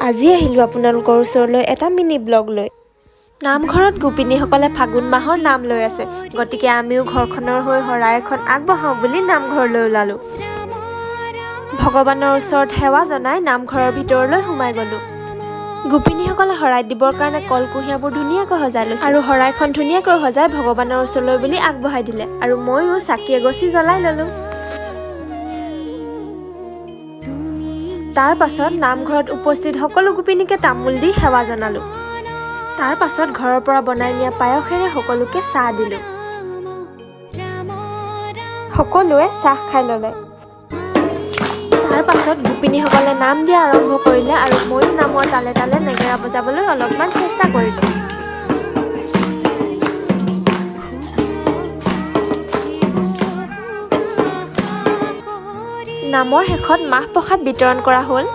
আজি আহিলোঁ আপোনালোকৰ ওচৰলৈ এটা মিনি ব্লগ লৈ। নামঘৰত গোপিনীসকলে ফাগুন মাহৰ নাম লৈ আছে, গতিকে আমিও ঘৰখনৰ হৈ শৰাই এখন আগবঢ়াওঁ বুলি নামঘৰলৈ ওলালোঁ। ভগৱানৰ ওচৰত সেৱা জনাই নামঘৰৰ ভিতৰলৈ সোমাই গ'লোঁ। গোপিনীসকলে শৰাই দিবৰ কাৰণে কলকুঁহিয়াবোৰ ধুনীয়াকৈ সজাই লৈছে আৰু শৰাইখন ধুনীয়াকৈ সজাই ভগৱানৰ ওচৰলৈ বুলি আগবঢ়াই দিলে আৰু ময়ো চাকি এগছি জ্বলাই ল'লোঁ। তাৰ পাছত নামঘৰত উপস্থিত সকলো গোপিনীকে তামোল দি সেৱা জনালোঁ। তাৰ পাছত ঘৰৰ পৰা বনাই নিয়া পায়সেৰে সকলোকে চাহ দিলোঁ। সকলোৱে চাহ খাই ল'লে। তাৰ পাছত গোপিনীসকলে নাম দিয়া আৰম্ভ কৰিলে আৰু ময়ো নামৰ তালে তালে নেগেৰা বজাবলৈ অলপমান চেষ্টা কৰিলোঁ। নামৰ শেষত মাহ প্ৰসাদ বিতৰণ কৰা হ'ল।